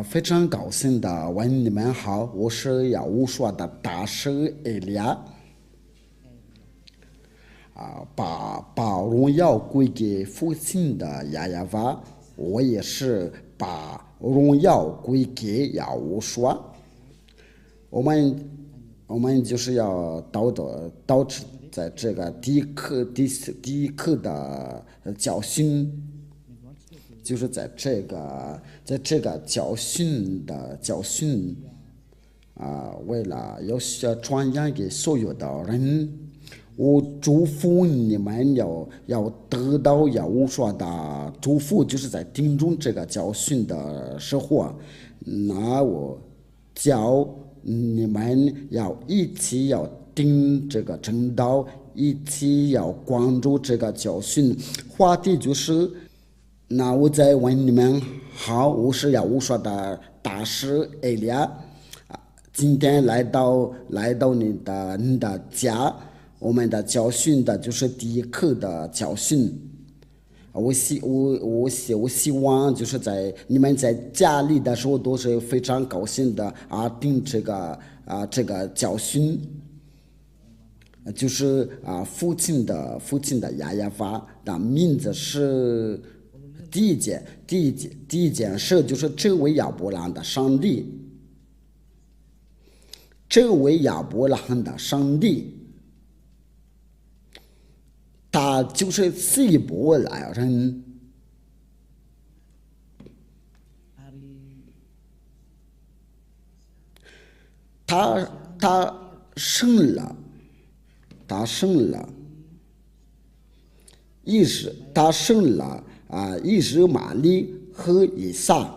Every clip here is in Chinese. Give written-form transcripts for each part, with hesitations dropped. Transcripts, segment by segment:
非常高兴的问你们好，我是要武说的大师艾利亚。把荣耀归给父亲的亚亚娃，我也是把荣耀归给亚乌说。我们我们就是要导致在这个第一课的教训，就是在这个教训为了要传扬给所有的人，我祝福你们要得到要我说的祝福，就是在听中这个教训的时候，那我教你们要一起要听这个正道，一起要关注这个教训。话题就是，那我再问你们好，我是要我说的大师艾利亚。今天来到你的家，我们的教训的就是第一课的教训。我希望就是在你们在家里的时候都是非常高兴的听这个教训，就是父亲的亚亚娃的名字是第一件事，就是这位亚伯兰的上帝。这位亚伯拉罕的上帝，他就是希伯来人，他生了以实玛利和以撒，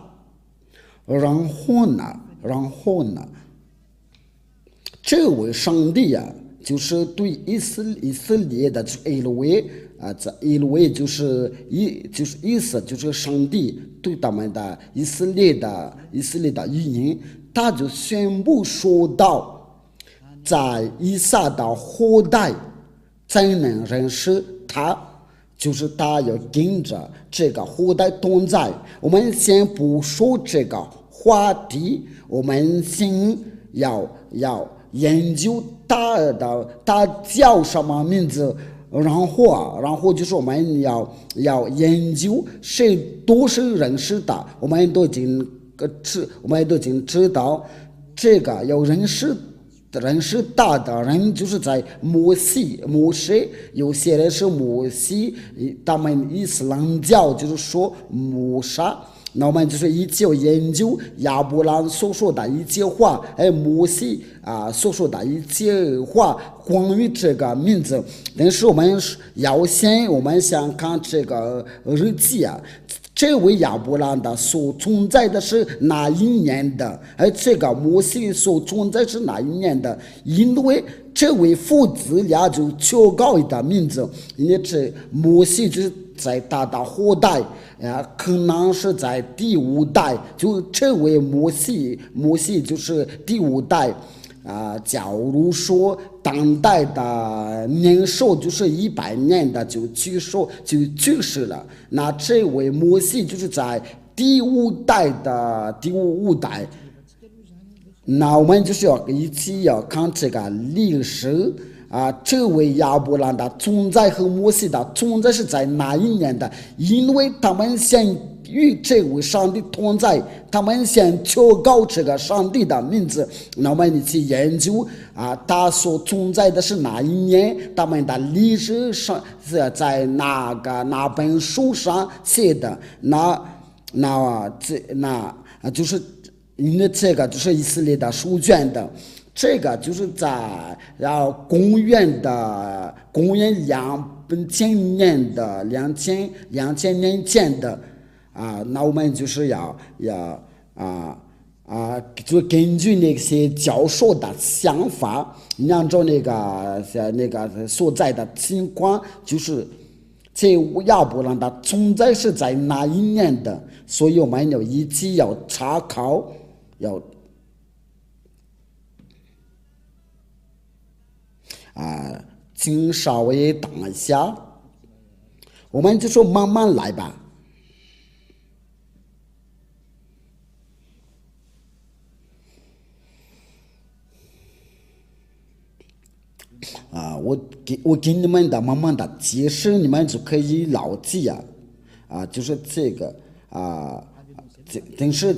然后呢，这位上帝就是对以色列的以色列这以色列就是意思就是上帝对他们的以色列的语言，他就宣布说道，在以撒的后代才能认识他，就是他要跟着这个后代同在。我们先不说这个话题，我们先要研究他叫什么名字，然后就是我们要研究谁都是认识的，我们都已经知道这个要认识大的人，就是在摩西，有些人是摩西，他们伊斯兰教就是说摩萨。那我们就是一起要研究亚伯兰所说的一切话，摩西所说的一切话，关于这个名字。但是我们先看这个日记这位亚伯兰的所存在的是哪一年的？而这个摩西所存在是哪一年的？因为这位父子俩就求告的名字，因为这摩西就是在他的后代可能是在第五代，就这位摩西就是第五代假如说当代的年寿就是100年的就去世了，那这位摩西就是在第五代。那我们就是要一起要看这个历史这位亚伯兰的存在和摩西的存在是在哪一年的？因为他们先与这位上帝同在，他们先求告这个上帝的名字。那我们一起研究他所存在的是哪一年？他们的历史上是在哪本书上写的？就是因为这个就是以色列的书卷的。这个就是在公元2000年的2000年前的那我们就是就根据那些教授的想法，按照那个所在的情况，就是这亚伯兰的存在是在哪一年的，所以我们要一起要查考，请稍微等一下，我们就说慢慢来吧。我给你们的慢慢的解释，你们就可以牢记就是这个但是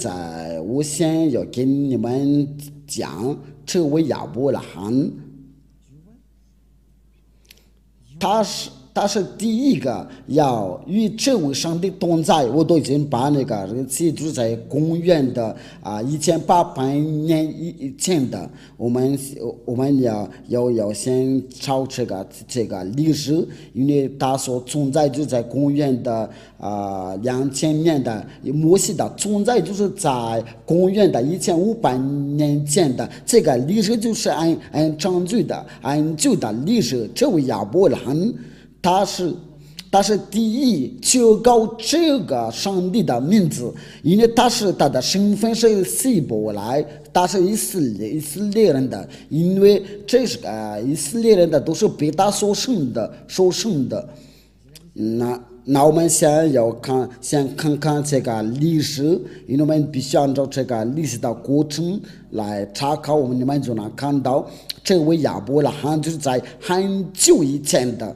我先要跟你们讲，这位亚伯拉罕，他是第一个要与这位上帝同在。我都已经把那个日期就是在公元的1800年以前的，我们要先找这个历史，因为他所存在就在公元的2000年的，摩西的存在就是在公元的1500年前的，这个历史就是按证据的按旧的历史。这位亚伯拉罕他是第一求告这个上帝的名字，因为他的身份是希伯来，他是以色列人的，因为这是以色列人的都是被他所生的。那我们先看看这个历史，因为我们必须按照这个历史的过程来查考，你们就能看到这位亚伯拉罕就是在很久以前的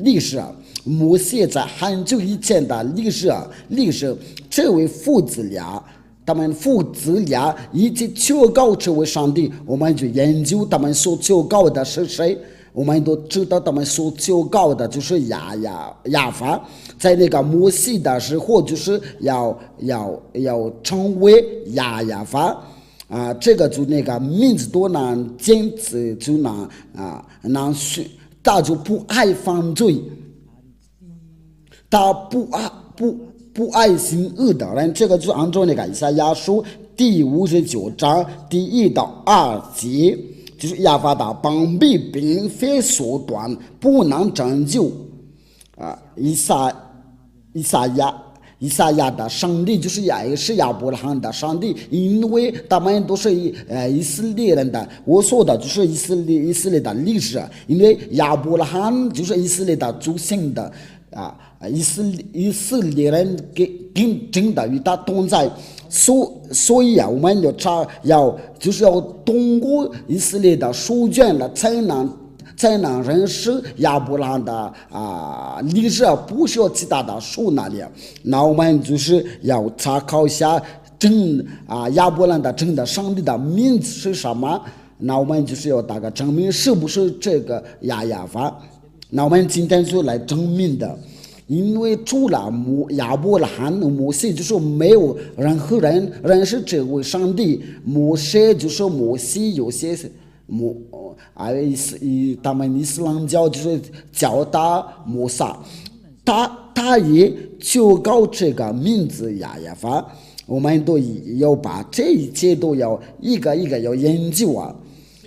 历史摩西在很久以前的历史，这位父子俩，他们父子俩一起求告这位上帝，我们就研究他们所求告的是谁。我们都知道他们所求告的就是亚法，在那个摩西的时候就是要成为亚法这个就那个名字多难坚持就难学，他就不爱犯罪，他不爱行恶的人，这个就按照那个以赛亚书第59章第1到2节。就是亚法的膀臂并非缩短，不能拯救以赛亚的上帝就是也是亚伯拉罕的上帝，因为他们都是以色列人的。我说的就是以色列的历史，因为亚伯拉罕就是以色列的祖先的以色列人跟真的与他同在。所以我们就是要通过以色列的书卷了，才能认识亚伯拉罕的历史，不需要其他的书那里。那我们就是要查考一下亚伯拉罕的真的上帝的名字是什么。那我们就是要大概证明是不是这个亚法。那我们今天就来证明的。因为除了亚伯拉罕、摩西，就是没有任何人认识这位上帝。摩西就是摩西，有些他们伊斯兰教就是叫他摩萨，他也求告这个名字亚法。我们都要把这一切都要一个一个要研究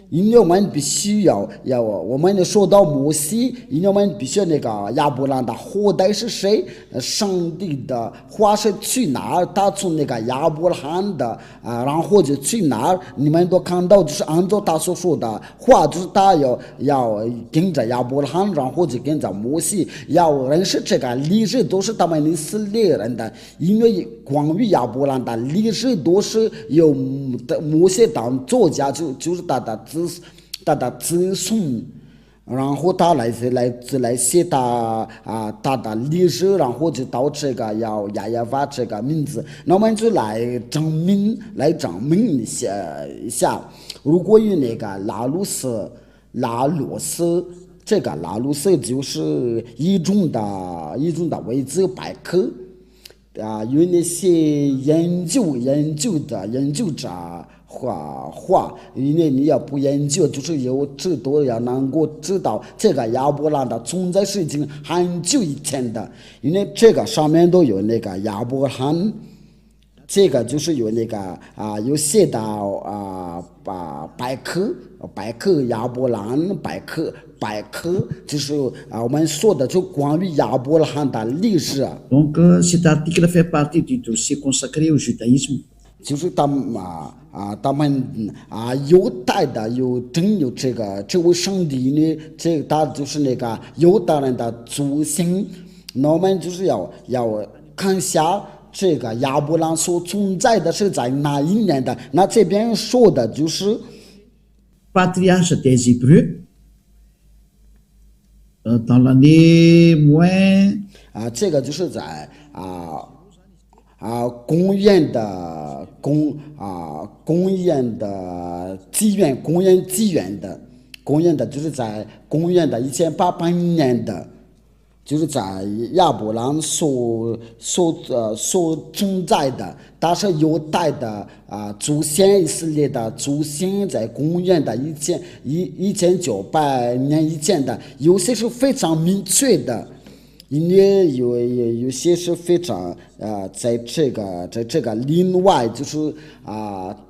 因为我们必须要我们说到摩西，因为我们必须那个亚伯拉罕的后代是谁？上帝的话是去哪儿？他从那个亚伯拉罕的然后就去哪儿？你们都看到，就是按照他所说的话，就是他要跟着亚伯拉罕，然后就跟着摩西，要认识这个历史都是他们以色列人的，因为关于亚伯拉罕的历史都是由摩西当作家，就是他的子孙，然后他来写他的历史，然后就到这个亚法这个名字。那我们就来证明一下，如果有那个拉鲁斯，这个拉鲁斯就是一种的维基百科有那些研究者话，因为你要不研究，就是有知道要能够知道这个亚伯拉罕的存在是已经很久以前的，因为这个上面都有那个亚伯拉罕，这个就是有那个有写到百科亚伯拉罕百科就是我们说的就关于亚伯拉罕的历史Donc cet article fait partie du dossier consacré au judaïsme。就是他们犹太的有这位上帝呢，他就是那个犹太人的祖先。那我们就是要看一下这个亚伯拉罕所存在的是在哪一年的。那这边说的就是 Patriarche des Hébreux dans l'année moins 这个就是在公元的公元的纪元，公元的就是在公元的1800年的，就是在亚伯兰所存在的，但是犹太的祖先以色列的祖先在公元的1900年以前的，有些是非常明确的。因为有些是非常在这个另外就是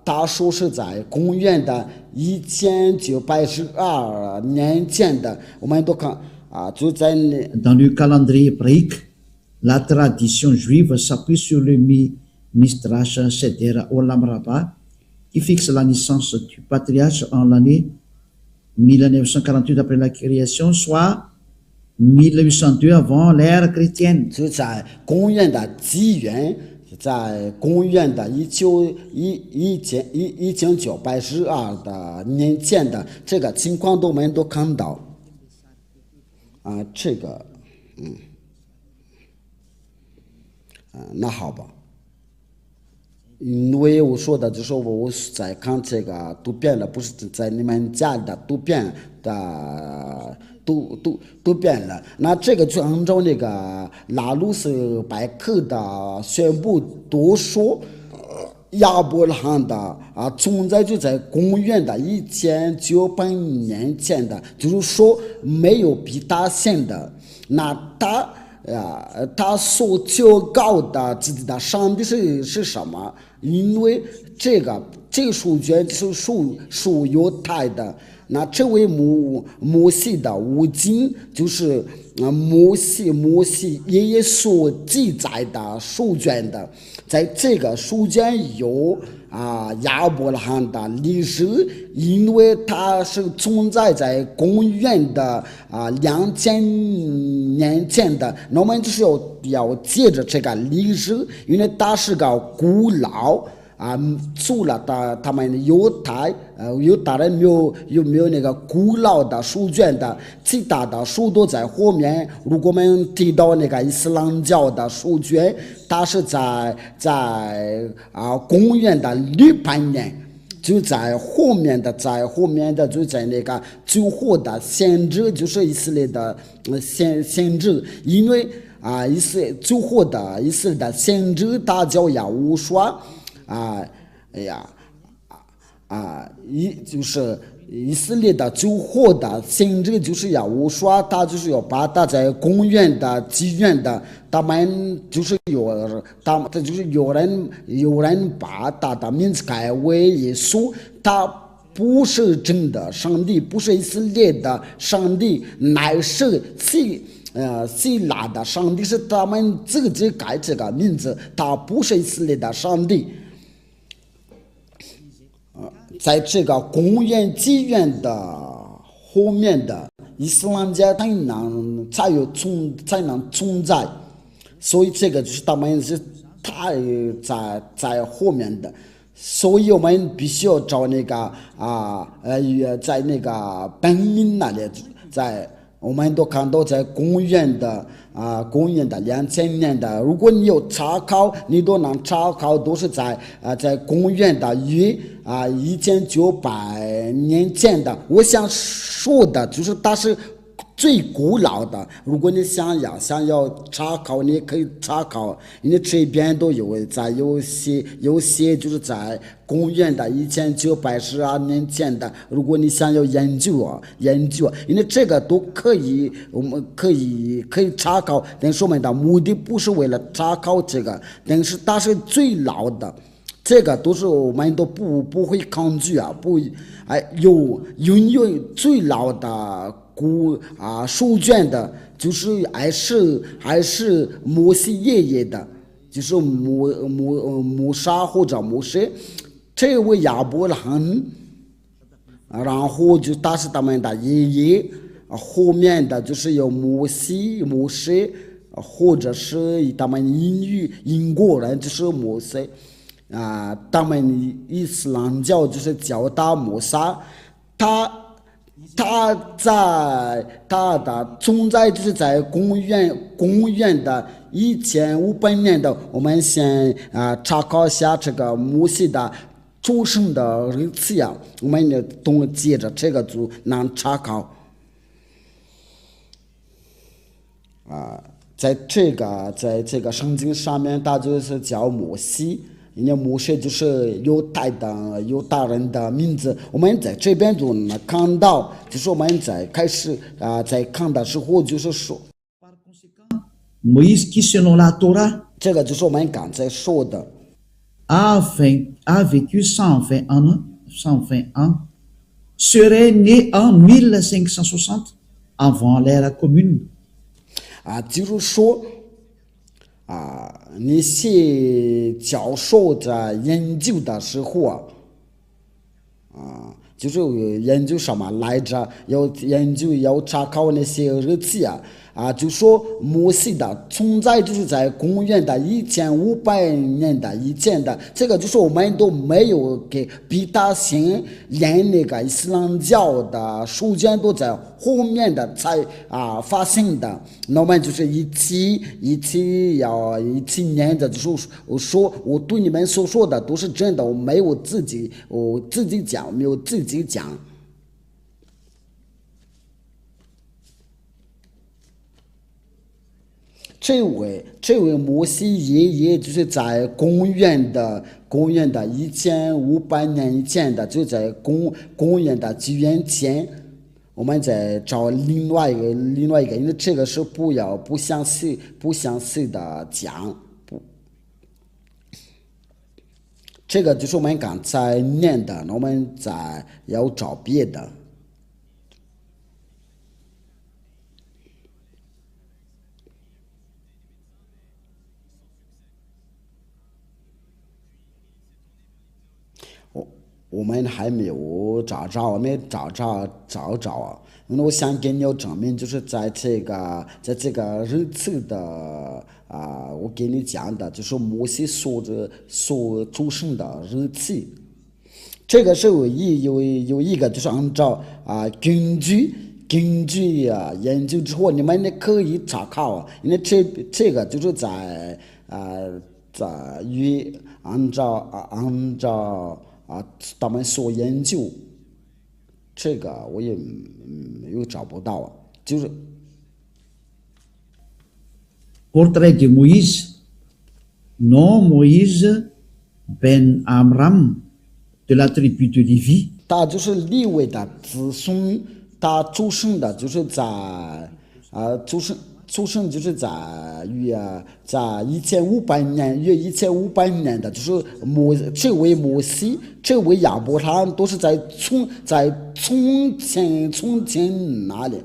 他说是在公元的1912年前的，我们都看就在 dans le calendrier hébraïque, la tradition juive s'appuie sur le Midrash Seder Olam Rabbah qui fixe la naissance du patriarche en l'année 1948 après la création, soit 1802 avant l'ère chrétienne. 就在公元的纪元，在公元的1912的年前的这个情况，我们都看到这个那好吧。因为我说的就是我在看这个图片了，不是在你们家的图片的都变了。那这个就按照那个拉鲁斯百科的宣布都说，亚伯拉罕的存在就在公元的1900年前的，就是说没有比他先的。那他所求告的自己的上帝是什么？因为这个书卷是属犹太的。那这位摩西的五经就是摩西爷爷所记载的书卷的，在这个书卷有亚伯拉罕的历史，因为它是存在在公元的2000年前的，那我们就是要接着这个历史，因为它是个古老。除了他们犹太人有没有那个古老的书卷的，其他的书都在后面。如果我们提到那个伊斯兰教的书卷，它是在公元的600年，就在后面的就在那个最后的先知，就是以色列的先知，因为最后的以色列的先知他叫亚乌刷。就是以色列的最后的先知就是亚乌刷，他就是要把他在公元的纪元的，他们就是有人把他的名字改为耶稣，他不是真的上帝，不是以色列的上帝，乃是希腊的上帝，是他们自己改这个名字，他不是以色列的上帝。在这个公元纪元的后面的伊斯兰教才能存在，所以这个就是他们是太在后面的，所以我们必须要找那个在那个本命那里，我们都看到在公元的2000年的，如果你有查考，你都能查考，都是在公元的1900年前的。我想说的就是它是最古老的。如果你想要查考，你可以查考，因为这边都有有些就是在公元的1912年前的。如果你想要研究，因为这个都可以，我们可以查考，但是我们的目的不是为了查考这个，但是它是最老的。这个都是我们都不会抗拒拥有最老的书卷的，就是还是摩西爷爷的，就是摩沙或者摩西，这位亚伯拉罕，然后就他是他们的爷爷，后面的就是有摩西，或者是他们英国人就是摩西。他们伊斯兰教就是叫他摩萨，他它的存在就是在公元的1500年的，我们先查考一下这个摩西的出生的日期呀，我们也都接着这个就能查考在这个圣经上面，它就是叫摩西。人家摩西就是犹大人的名字，我们在这边就能看到，就是我们在开始在看的时候就是说， Moïse qui selon la Torah 这个就是我们刚才说的 a vécu 120 ans, serait né en 1560 avant l'ère commune. 就是说那些教授在研究的时候就是研究什么来着？要查考那些日期就说摩西的存在就是在公元的1500年的以前的，这个就是我们都没有给比他先连那个伊斯兰教的书卷都在后面的才发现的。那么就是17年的，就是我说我对你们所说的都是真的，我没有自己讲，没有自己讲。这位摩西爷爷就是在公元的1500年以前的，就在公元的纪元前，我们再找另外一个，因为这个是不详细的讲，这个就是我们刚才念的，我们再要找别的。我们还没有找着，因为我想给你要证明，就是在这个日期的我给你讲的，就是摩西所出生的日期。这个是有一个，就是按照根据研究之后，你们也可以查考因为这个就是在按照他们所研究，这个我也又找不到就是 Portrait de Moïse, nom Moïse ben Amram de la tribu de Lévi. 他就是利未的子孙，他出生的就是在出生就是在1500年的，就是这位摩西，这位亚伯拉罕都是在从前那里，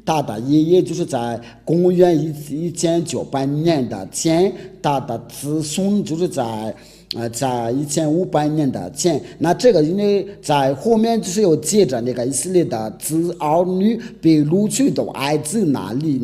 他的爷爷就是在公元1900年的前，他的子孙就是在1500年的前。那这个因为在后面就是有接着那个以色列的儿女被掳去到埃及哪里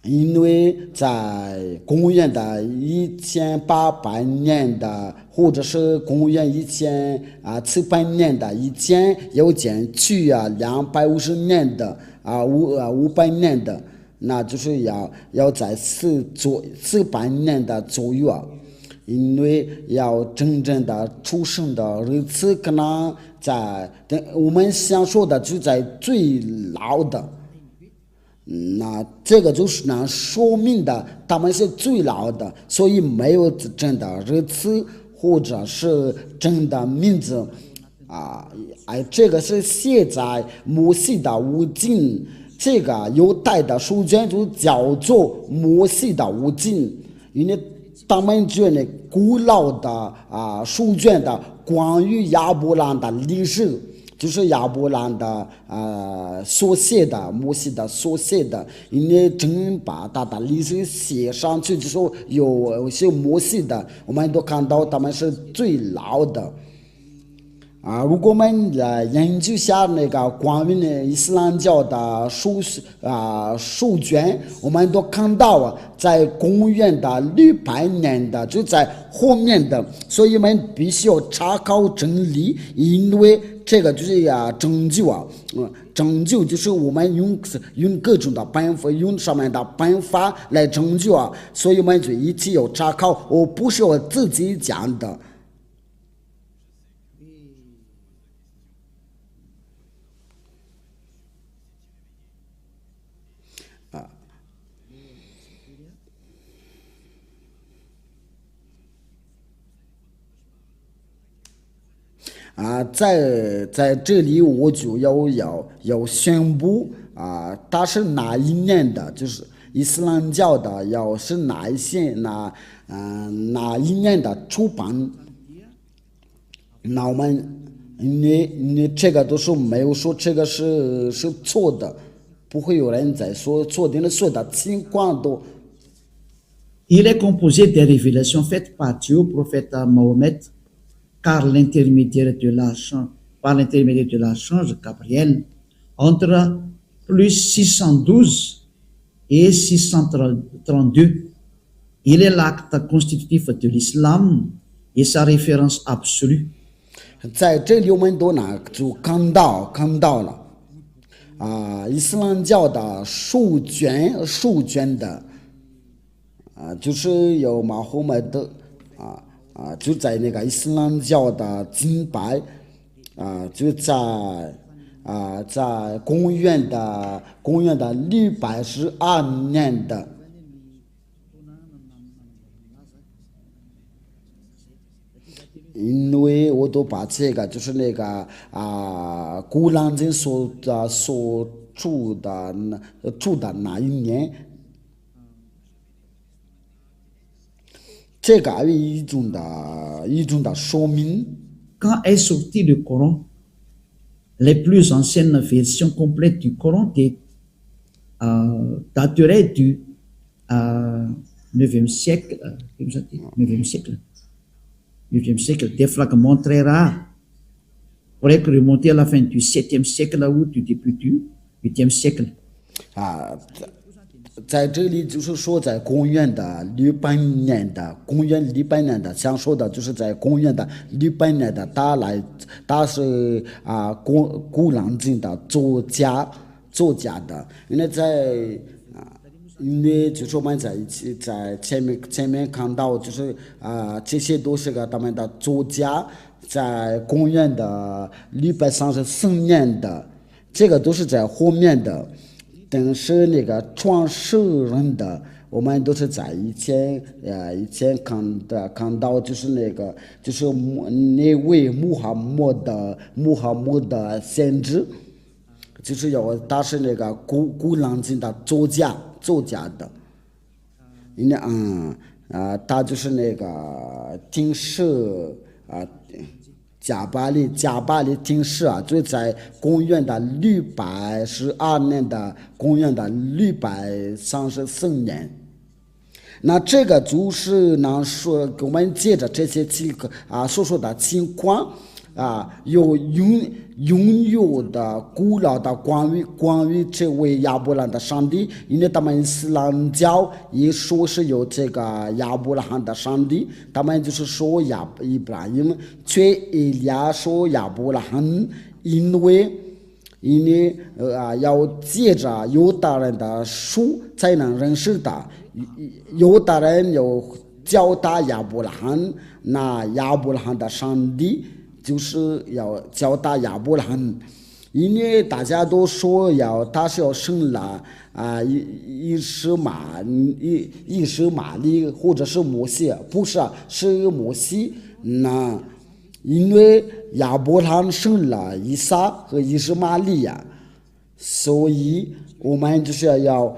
因为在公元的1800年的，或者是公元1700年的以前，有减去250年的500年的，那就是要在400年的左右因为要真正的出生的日子可能在我们想说的就在最老的。那这个就是能说明的，他们是最老的，所以没有真的日子或者是真的名字这个是写在摩西的五经，这个犹太的书卷就叫做摩西的五经，因为他们觉得古老的书卷的关于亚伯拉罕的历史。就是亚伯拉罕的所写的，摩西的所写的，因为真把他的历史写上去，就说有些摩西的，我们都看到他们是最老的如果我们来研究下那个关于呢伊斯兰教的书卷，我们都看到在公元的600年的就在后面的，所以我们必须要查考真理，因为这个就是拯救拯救就是我们用各种的办法，用上面的办法来拯救所以我们就一起要查考，我不是我自己讲的。在这里我就要宣布它是哪一年的，就是伊斯兰教的，要是哪一年的出版。那我们你这个都是没有说这个是错的，不会有人在说错的，所有的情况都。Il est composé des révélations faites par Dieu au prophète Mohammed, par l'intermédiaire de l'archange Gabriel, entre plus 612 et 632. Il est l'acte constitutif de l'islam et sa référence absolue. 在这里我们都就看到了伊斯兰教的书卷的就是有马后麦德就在那个伊斯兰教的敬拜就在公元的612年的。因为我都把这个就是那个古兰经所住的那一年，这个有一种的说明。Quand est sorti le Coran, les plus anciennes versions complètes du Coran dateraient du 9e siècle, 9e siècle, des fragments très rares, pourraient remonter à la fin du 7e siècle ou du début du 8e siècle. 在这里就是说，在公元的600年的，想说的就是在公元的600年的，他是古兰经的作家的，因为就是我们在前面看到，就是这些都是他们的作家，在公元的634年的，这个都是在后面的。但是那个创始人的，我们都是在以前看到，就是那位穆罕默德先知，就是他是那个古兰经的作家的，因为他就是那个定世加巴利定世就在公元的612年的公元的634年。那这个就是说我们借着这些所说的情况有拥有的古老的关于这位亚伯拉罕的上帝，因为他们伊斯兰教也说是有这个亚伯拉罕的上帝，他们就是说伊布拉欣，却以利亚说亚伯拉罕，因为要借着犹大人的书才能认识他，犹大人要教他亚伯拉罕，那亚伯拉罕的上帝就是要教他亚伯拉罕，因为大家都说他是要生了伊什玛利或者是摩西，不是是摩西。那因为亚伯拉罕生了以撒和以实玛利亚，所以我们就是要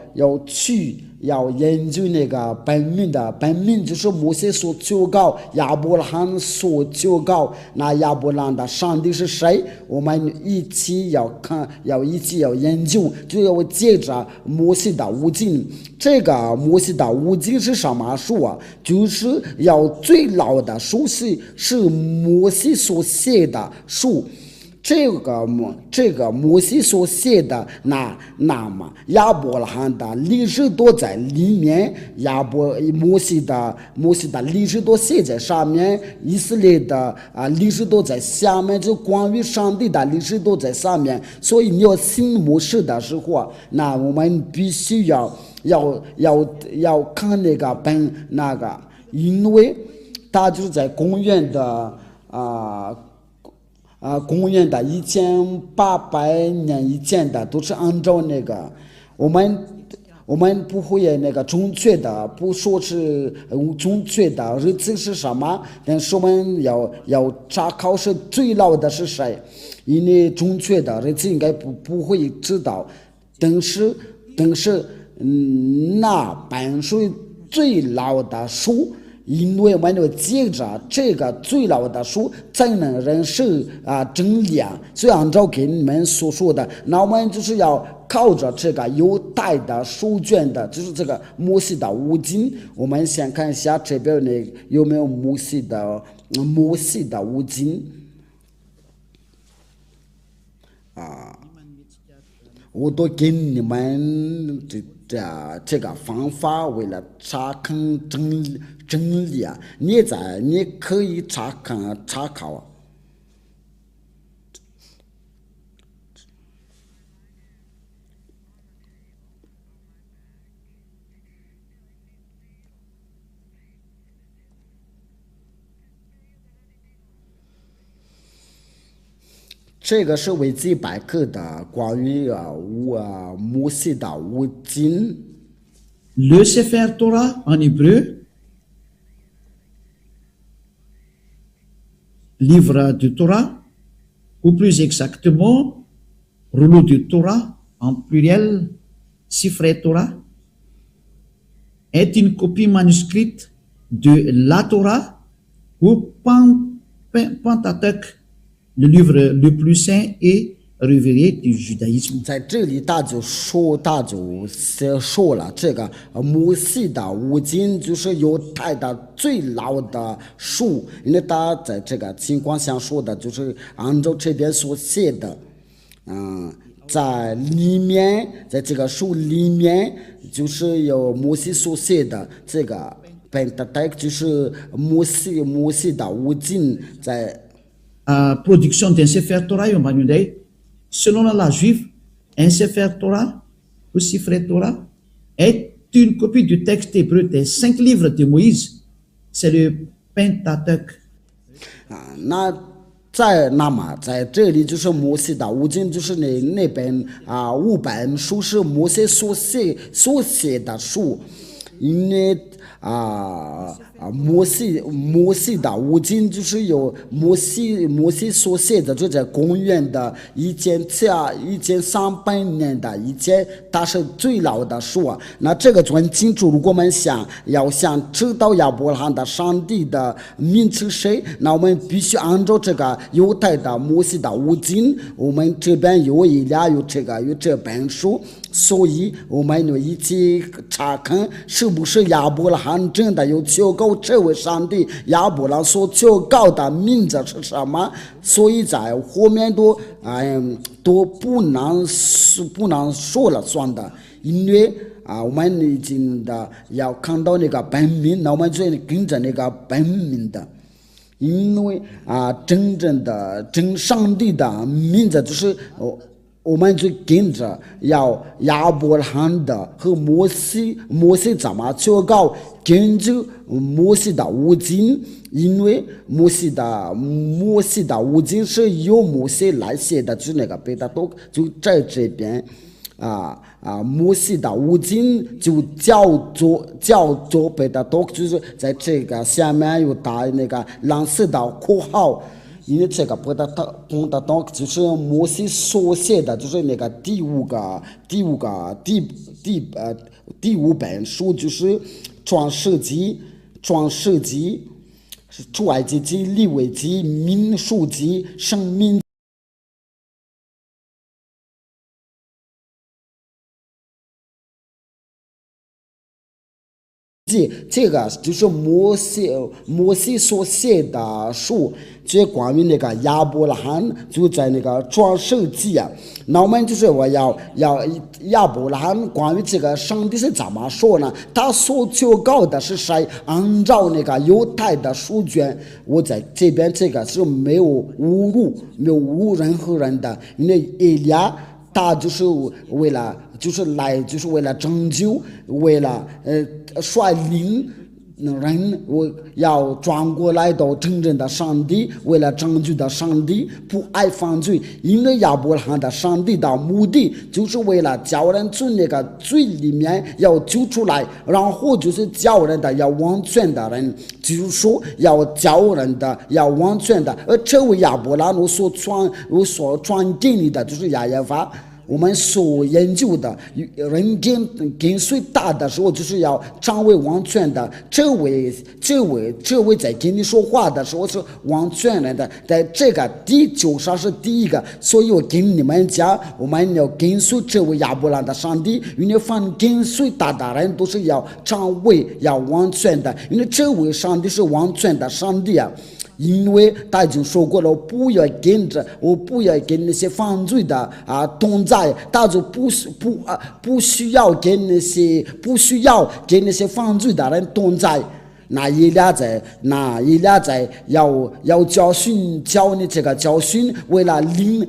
研究那个本命就是摩西所求告亚伯拉罕所求告，那亚伯拉罕的上帝是谁？我们一起要研究，就要借着摩西的五经。这个摩西的五经是什么书啊？就是要最老的书是摩西所写的书。这个摩西所写的那么亚伯拉罕的历史都在里面，摩西的历史都写在上面，以色列的历史都在下面，就关于上帝的历史都在上面。所以你要信摩西的时候，那我们必须要看那个，因为他就是在公元的公元的1800年以前的都是按照那个，我们不会那个准确的，不说是准确的日子是什么，但是我们要查考是最老的是谁，因为准确的日子应该不会知道，但是那本书最老的书。因为我们要借着这个最老的书才能认识真理啊，所以按照给你们所说的，那我们就是要靠着这个犹太的书卷的，就是这个摩西的五经。我们先看一下这边有没有摩西的五经我都给你们这个方法，为了查看真理啊，你可以查考。这个是维基百科的关于摩西的五经。Le Sefer Torah en hébreu, livre du Torah, ou plus exactement, rouleau du Torah en pluriel, Sifrei Torah, est une copie manuscrite de la Torah ou Pentateuch, le livre le plus saint et révéré du judaïsme. 在这里他就说了，这个摩西的五经就是犹太的最老的书，因为他在这个情况下说的就是按照这边所写的，在里面，在这个书里面就是有摩西所写的这个Pentateuch，就是摩西的五经在。Production d'un Sefer Torah, selon la loi juive, un Sefer Torah ou Sifrei Torah est une copie du texte hébreu des 5 livres de Moïse. C'est le Pentateuch. 那么在这里就是摩西的五经，就是那本5本书是摩西所写的书，因为摩西的五经就是有摩西所写的，就在公元的1300年的以前，它是最老的书啊。那这个就很清楚，如果我们想知道亚伯拉罕的上帝的名是谁，那我们必须按照这个犹太的摩西的五经，我们这边有这本书。所以我们就一起查看是不是亚伯拉罕真的有求告这位上帝，亚伯拉罕所求告的名字是什么？所以在后面都不能说了算的，因为我们已经要看到那个本名，那我们就跟着那个本名的。因为真正的真上帝的名字就是我们就跟着亚伯拉罕的和摩西怎么求告，根据摩西的五经，因为摩西的五经是由摩西来写的，就那个贝塔多就在这边摩西的五经就叫做贝塔多，就是在这个下面有打那个蓝色的括号。因为这个不得到就是摩西所写的，就是那个第五本书，就是创世纪、出埃及记、利未记、民数记、申命。这个就是摩西所写的书，这关于那个亚伯拉罕就在那个创世纪啊。那我们就是我要亚伯拉罕关于这个上帝是怎么说呢？他所求告的是谁？按照那个犹太的书卷，我在这边这个是没有侮辱任何人的，因为以利亚他就是为了拯救，为了率领人，我要转过来到真正的上帝，为了拯救的上帝，不爱犯罪。因为亚伯拉罕的上帝的目的就是为了叫人从那个罪里面要救出来，然后就是叫人的要完全的人，就是说要叫人的要完全的。而这位亚伯拉罕我所传给你的就是亚耶法。我们所研究的人跟随大的时候，就是要成为完全的。这位在跟你说话的时候是完全人的。在这个第9章是第一个，所以我跟你们讲，我们要跟随这位亚伯拉罕的上帝。因为凡跟随大的人都是要成为要完全的，因为这位上帝是完全的上帝啊。因为他已经说过了，我不要跟那些犯罪的同在，他就不需要跟那些犯罪的人同在。那伊俩在要教你这个教训，为了率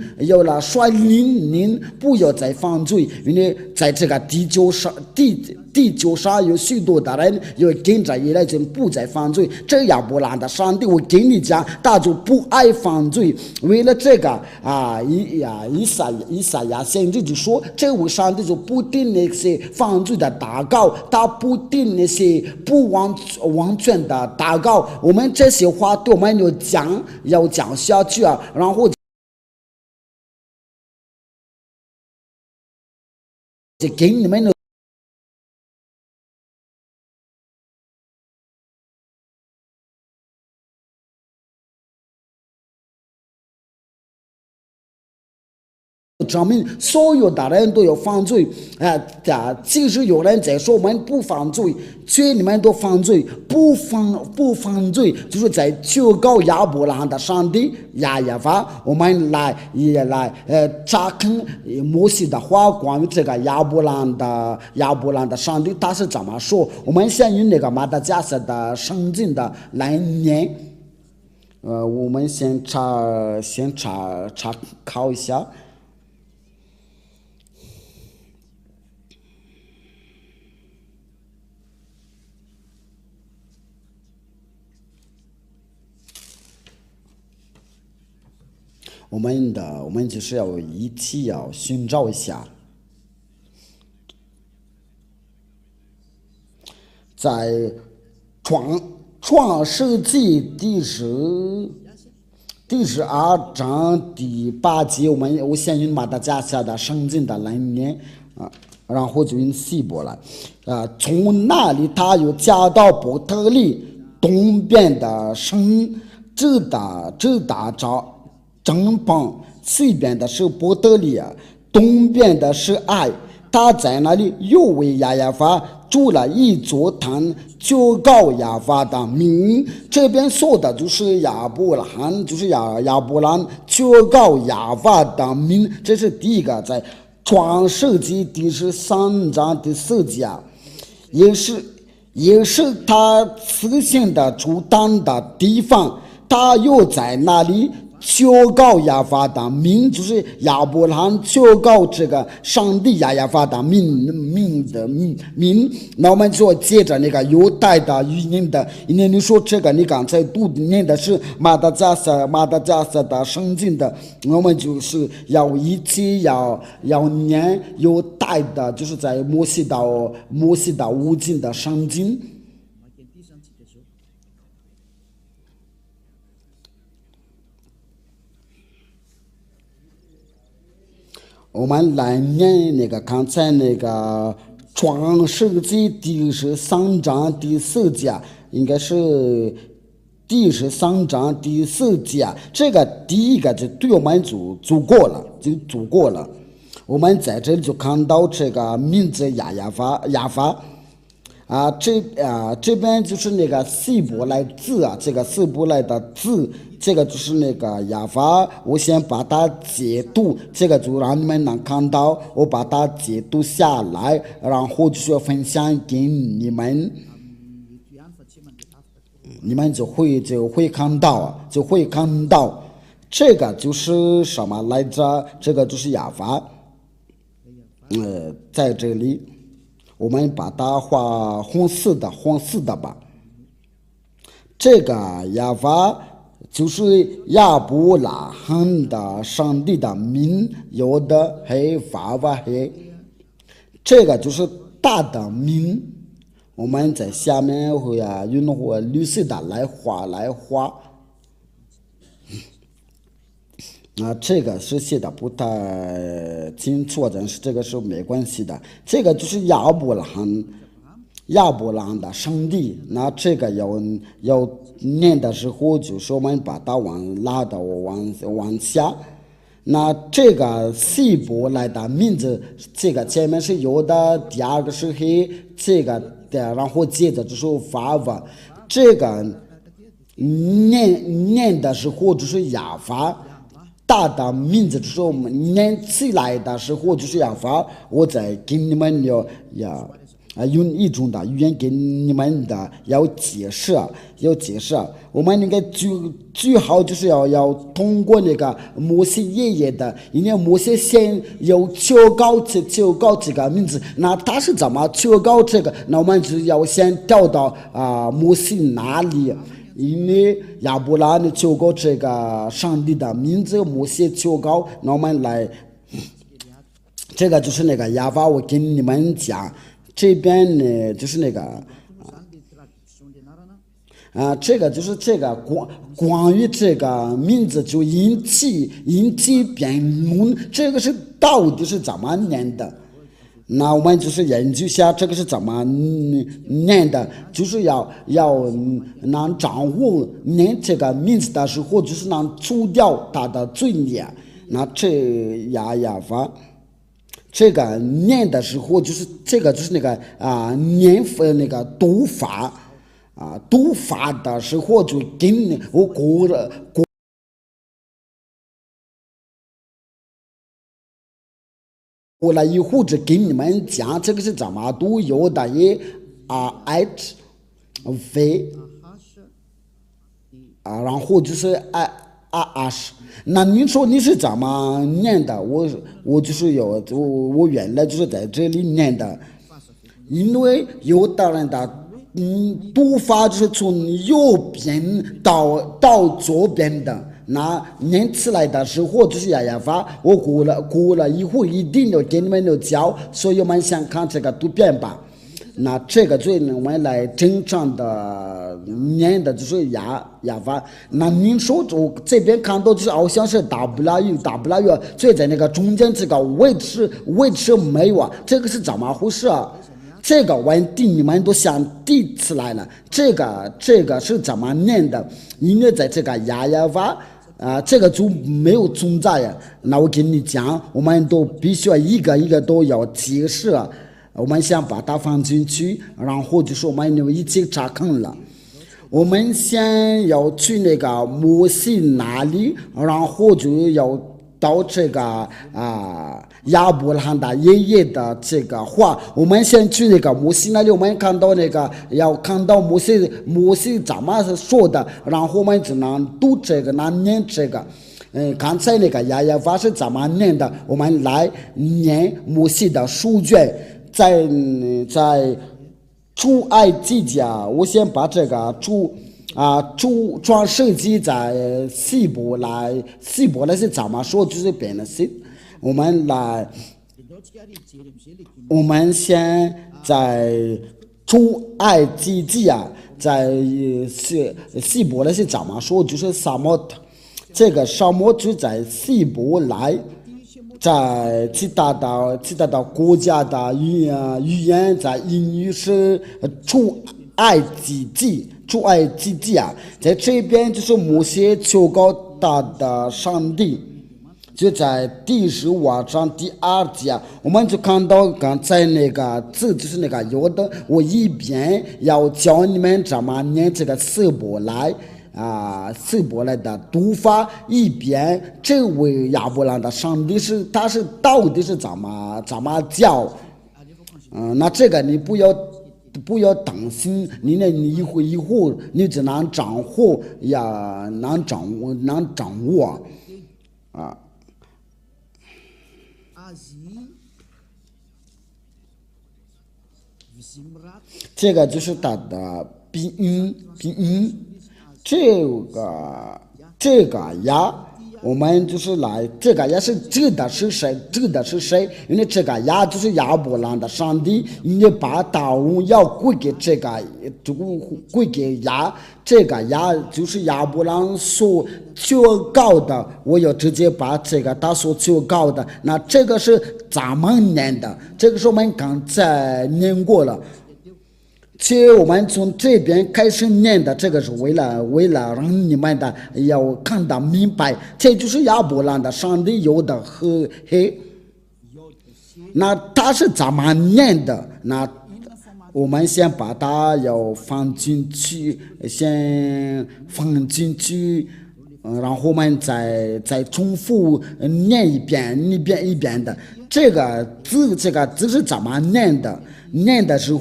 领您不要再犯罪。因为在这个第9章有许多的人要跟着伊来就不再犯罪。这亚伯拉罕的上帝，我跟你讲，他就不爱犯罪。为了这个以赛亚先知就说，这位上帝就不定那些犯罪的祷告，他不定那些不完全的祷告。我们这些话对我们要讲下去啊，然后就给你们的证明所有的人都有犯罪即使有人在说我们不犯罪，却你们都犯罪，不犯罪，就是在求告亚伯拉罕的上帝亚耶法。我们也来查看摩西的话，关于这个亚伯拉罕的上帝他是怎么说。我们先用那个马达加斯的圣经的来念。我们先查考一下。我们就是要一起要寻找一下，在创世纪第12章第8节，我先用马达加斯加的圣经的来念然后就用希伯来从那里他又加到伯特利东边的城，直达正邦，西边的是伯特利东边的是爱。他在那里又为亚耶法筑了一座坛，求告亚法的名。这边说的就是亚伯拉罕，就是亚伯拉罕求告亚法的名。这是第一个，在创世纪第13章第4节也是他此行的主坛的地方。他又在那里求告亚法的名，就是亚伯拉罕求告这个上帝亚法的名。那我们就接着那个犹太的语音的，因为你说这个你刚才读念的是马达加斯的圣经的，我们就是要一起要念犹太的，就是在摩西的五经的圣经。我们来念那个刚才那个创世纪第13章第4节，应该是第13章第4节，这个第一个就对我们就足够了。我们在这里就看到这个名字亚法这边就是那个希伯来字啊，这个希伯来的字，这个就是那个亚法。我先把它解读，这个就让你们能看到，我把它解读下来，然后就是分享给你们，你们就会看到，这个就是什么来着？这个就是亚法。在这里。我们把它画红色的吧。这个亚法就是亚伯拉罕的上帝的名，有的黑法吧黑，这个就是大的名。我们在下面会用绿色的来画。这个是写的不太清楚，但是这个是没关系的。这个就是亚伯拉罕的上帝。那这个要念的时候，就是我们把它拉到往下。那这个希伯来的名字，这个前面是有的，第二个是黑，这个然后接着就是法吧。这个念的时候就是亚法。大的名字就是我们念起来的时候就是亚法。我再给你们用一种的语言给你们的要解释。我们那个最好就是要通过那个摩西爷爷的，因为摩西先要求告这个名字，那他是怎么求告这个？那我们就要先调到摩西那里。因为亚伯拉罕求告这个上帝的名字，摩西求告，那我们来，这个就是那个亚法。我跟你们讲，这边呢就是那个这个就是这个关于这个名字就引起辩论，这个是到底是怎么念的？那我们就是研究一下这个是怎么念的，就是要能掌握念这个名字的时候，就是能除掉它的罪孽。那这亚法，这个念的时候，就是这个就是那个念那个读法的时候，就跟我过了以后就给你们讲这个是怎么读，有的也h v 然后就是那你说你是怎么念的？我就是我原来就是在这里念的，因为有的人的读法就是从右边到左边的。那念起来的时候就是亚法。我过了以后一定要给你们教，所以我们先看这个图片吧。那这个最我们来正常的念的就是亚法。那您说这边看到就是好像是 W 最在那个中间这个位置没有这个是怎么回事啊？这个问题你们都想提起来了，这个是怎么念的？因为在这个亚法这个就没有存在呀。那我跟你讲，我们都必须要一个一个都要解释。我们先把它放进去，然后就是我们一起查看了。我们先要去那个摩西那里，然后就要到这个亚伯拉罕的爷爷的这个话。我们先去那个摩西那里，我们看到那个要看到摩西怎么说的，然后我们只能读这个，能念这个。刚才那个亚法是怎么念的？我们来念摩西的书卷，在出埃及记我先把这个创世纪在希伯来是怎么说？就是变了是。我们先在出埃及记在希伯来是怎么说？就是沙漠，这个沙漠就在希伯来。在其他的国家的语言在英语是出埃及记啊，在这边就是摩西求告他的上帝，就在第15章第2节啊，我们就看到刚才那个字就是那个有的，我一边要教你们怎么念这个希伯来的读法，一边这位亚伯兰的上帝他到底是怎么教？那这个你不要担心，你一会你只能掌握呀，能掌握啊。这个就是它的鼻音，这个呀，我们就是来这个呀是指的是谁？因为这个呀就是亚伯兰的上帝，你把大荣耀归给归给呀，这个呀就是亚伯兰所求告的，我要直接把这个他所求告的，那这个是怎么念的？这个是我们刚才念过了。其实我们从这边开始念的，这个是为了让你们的要看得明白，这就是亚伯兰的上帝有的和黑。那他是怎么念的？那我们先把它要放进去，然后我们再重复念一遍的。这个字是怎么念的？念的时候。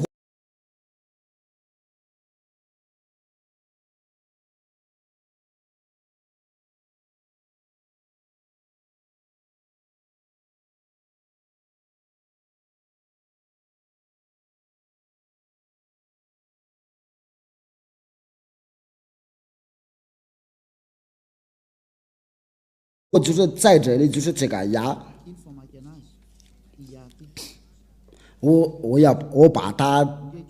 我就是在这里，就是这个呀，我把它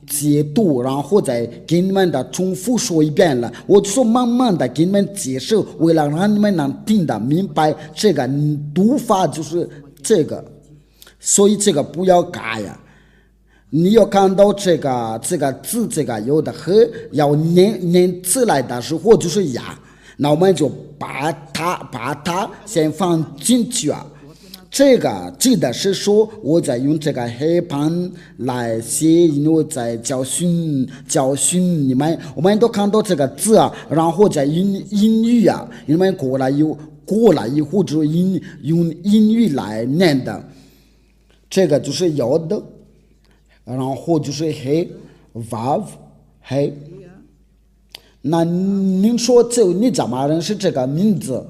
解读，然后再给你们的重复说一遍了。我就说慢慢的给你们解释，为了让你们能听得明白，这个读法就是这个，所以这个不要改呀。你要看到这个字，这个有的和要念出来的时候就是呀。那我们就把它先放进去啊。这个记得是说我在用这个黑板来写，因为在教训你们，我们都看到这个字啊，然后在英语啊，你们过来以后就用英语来念的，这个就是有的，然后就是黑 vav 黑。那您说你怎么认识这个名字？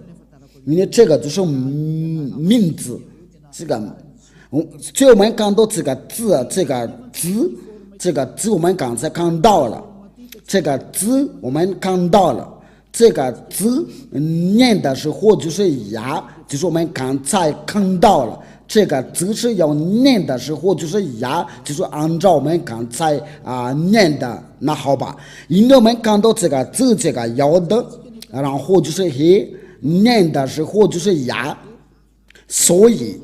因为这个就是名字，这个，所以我们看到这个字我们刚才看到了，这个字我们看到了，这个字念的时候就是呀，就是我们刚才看到了。这个字是要念的时候就是呀，就是按照我们刚才念的，那好吧。因为我们看到这个字，这个要的，然后就是黑，念的时候就是呀，所以